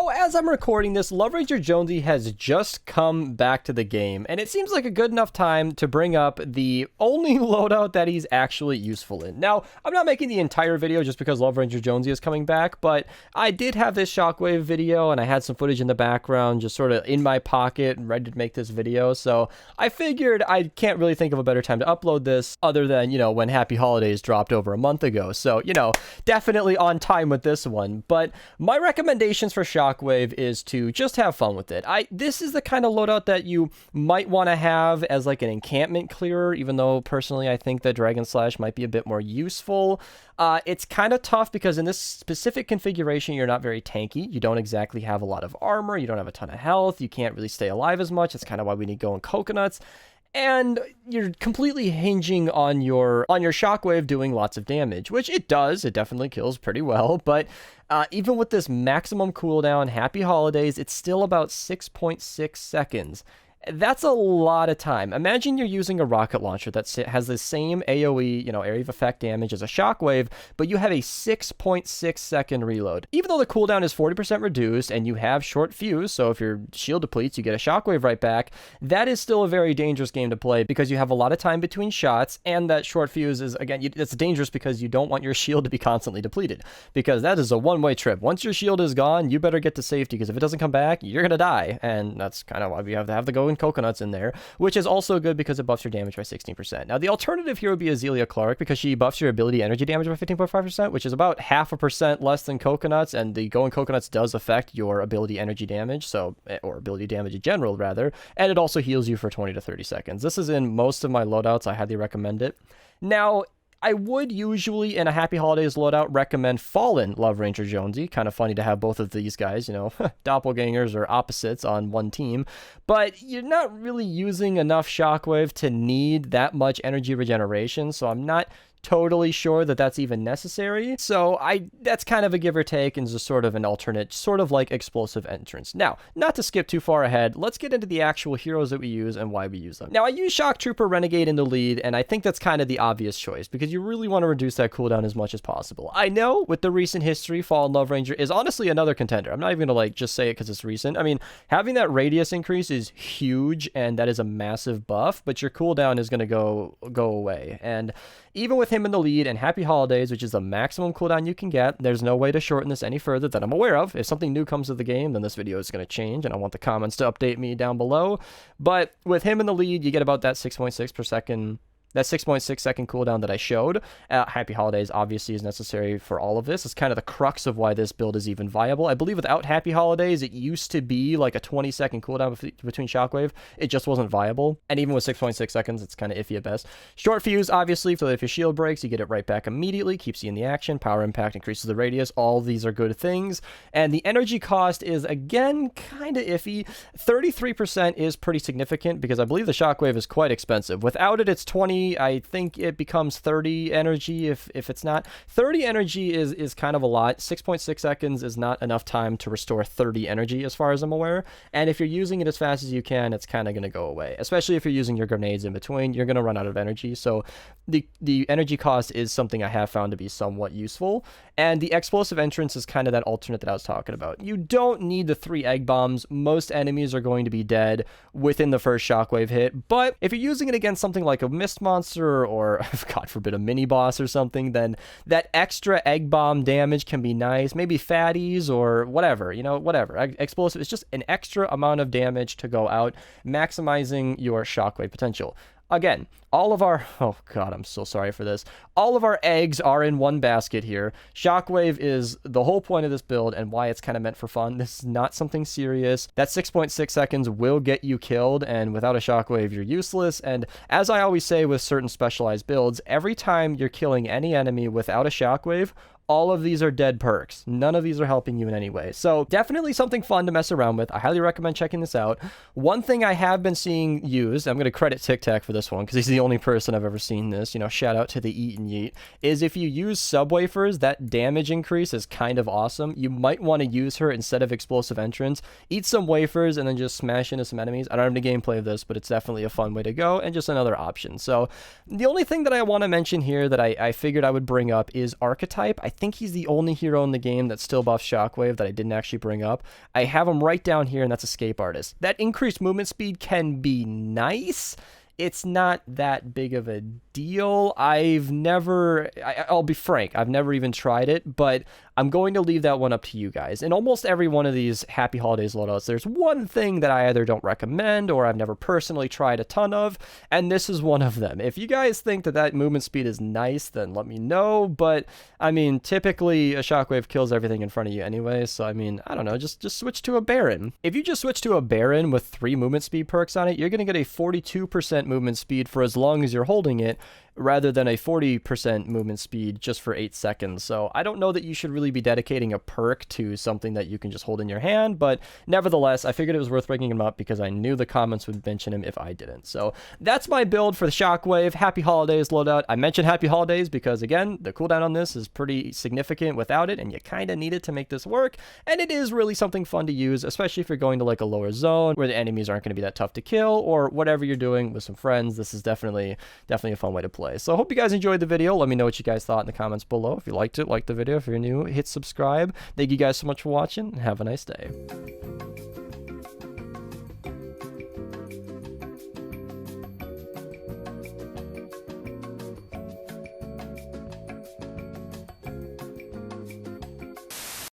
Now, as I'm recording this, Love Ranger Jonesy has just come back to the game, and it seems like a good enough time to bring up the only loadout that he's actually useful in. Now, I'm not making the entire video just because Love Ranger Jonesy is coming back, but I did have this Shockwave video, and I had some footage in the background just sort of in my pocket and ready to make this video, so I figured I can't really think of a better time to upload this other than, you know, when Happy Holidays dropped over a month ago. So, you know, definitely on time with this one. But my recommendations for Shockwave is to just have fun with it. This is the kind of loadout that you might want to have as like an encampment clearer, even though personally I think that Dragon Slash might be a bit more useful. It's kind of tough because in this specific configuration, you're not very tanky. You don't exactly have a lot of armor. You don't have a ton of health. You can't really stay alive as much. That's kind of why we need Going Coconuts. And you're completely hinging on your Shockwave doing lots of damage, which it does. It definitely kills pretty well. But even with this maximum cooldown, Happy Holidays, it's still about 6.6 seconds. That's a lot of time. Imagine you're using a rocket launcher that has the same AoE, you know, area of effect damage as a Shockwave, but you have a 6.6 second reload. Even though the cooldown is 40% reduced and you have short fuse, so if your shield depletes, you get a Shockwave right back, that is still a very dangerous game to play because you have a lot of time between shots, and that short fuse is, again, it's dangerous because you don't want your shield to be constantly depleted, because that is a one-way trip. Once your shield is gone, you better get to safety, because if it doesn't come back, you're gonna die, and that's kind of why we have to have the Going Coconuts in there, which is also good because it buffs your damage by 16%. Now, the alternative here would be Azealia Clark, because she buffs your ability energy damage by 15.5%, which is about 0.5% less than Coconuts, and the Going Coconuts does affect your ability energy damage, so, or ability damage in general, rather, and it also heals you for 20 to 30 seconds. This is in most of my loadouts. I highly recommend it. Now, I would usually, in a Happy Holidays loadout, recommend Fallen Love Ranger Jonesy. Kind of funny to have both of these guys, you know, doppelgangers or opposites on one team. But you're not really using enough Shockwave to need that much energy regeneration, so I'm not totally sure that that's even necessary. So that's kind of a give or take and just sort of an alternate, sort of like Explosive Entrance. Now, not to skip too far ahead, let's get into the actual heroes that we use and why we use them. Now, I use Shock Trooper Renegade in the lead, and I think that's kind of the obvious choice because you really want to reduce that cooldown as much as possible. I know with the recent history, Fallen Love Ranger is honestly another contender. I'm not even gonna like just say it because it's recent. I mean, having that radius increase is huge, and that is a massive buff, but your cooldown is gonna go away. And even with him in the lead and Happy Holidays, which is the maximum cooldown you can get, there's no way to shorten this any further that I'm aware of. If something new comes to the game, then this video is going to change, and I want the comments to update me down below. But with him in the lead, you get about that 6.6 per second. That 6.6 second cooldown that I showed. Happy Holidays obviously is necessary for all of this. It's kind of the crux of why this build is even viable. I believe without Happy Holidays, it used to be like a 20-second cooldown between Shockwave. It just wasn't viable. And even with 6.6 seconds, it's kind of iffy at best. Short fuse, obviously, so if your shield breaks, you get it right back immediately. Keeps you in the action. Power impact increases the radius. All of these are good things. And the energy cost is, again, kind of iffy. 33% is pretty significant because I believe the Shockwave is quite expensive. Without it, it's 20. I think it becomes 30 energy if it's not. 30 energy is kind of a lot. 6.6 seconds is not enough time to restore 30 energy as far as I'm aware. And if you're using it as fast as you can, it's kind of going to go away. Especially if you're using your grenades in between, you're going to run out of energy. So the energy cost is something I have found to be somewhat useful. And the Explosive Entrance is kind of that alternate that I was talking about. You don't need the 3 egg bombs. Most enemies are going to be dead within the first Shockwave hit. But if you're using it against something like a Mist Monster or, God forbid, a mini boss or something, then that extra egg bomb damage can be nice. Maybe fatties or whatever, you know, whatever. Explosive is just an extra amount of damage to go out, maximizing your Shockwave potential. Again, all of our, oh God, I'm so sorry for this. All of our eggs are in one basket here. Shockwave is the whole point of this build and why it's kind of meant for fun. This is not something serious. That 6.6 seconds will get you killed, and without a Shockwave, you're useless. And as I always say with certain specialized builds, every time you're killing any enemy without a Shockwave, all of these are dead perks. None of these are helping you in any way. So definitely something fun to mess around with. I highly recommend checking this out. One thing I have been seeing used, I'm going to credit Tic Tac for this one because he's the only person I've ever seen this, you know, shout out to the Eat and Yeet, is if you use sub-wafers, that damage increase is kind of awesome. You might want to use her instead of Explosive Entrance. Eat some wafers and then just smash into some enemies. I don't have any gameplay of this, but it's definitely a fun way to go and just another option. So the only thing that I want to mention here that I figured I would bring up is Archetype. I think he's the only hero in the game that still buffs Shockwave that I didn't actually bring up. I have him right down here, and that's Escape Artist. That increased movement speed can be nice. It's not that big of a deal. I'll be frank, I've never even tried it, but I'm going to leave that one up to you guys. In almost every one of these Happy Holidays loadouts, there's one thing that I either don't recommend or I've never personally tried a ton of, and this is one of them. If you guys think that that movement speed is nice, then let me know, but I mean, typically a Shockwave kills everything in front of you anyway, so I mean, I don't know, just switch to a Baron. If you just switch to a Baron with 3 movement speed perks on it, you're going to get a 42% movement speed for as long as you're holding it, rather than a 40% movement speed just for 8 seconds. So I don't know that you should really be dedicating a perk to something that you can just hold in your hand, but nevertheless, I figured it was worth bringing him up because I knew the comments would mention him if I didn't. So that's my build for the Shockwave Happy Holidays loadout. I mentioned Happy Holidays because, again, the cooldown on this is pretty significant without it, and you kind of need it to make this work, and it is really something fun to use, especially if you're going to like a lower zone where the enemies aren't going to be that tough to kill, or whatever you're doing with some friends. This is definitely a fun way to play. So I hope you guys enjoyed the video. Let me know what you guys thought in the comments below. If you liked it, like the video. If you're new, hit subscribe. Thank you guys so much for watching, and have a nice day.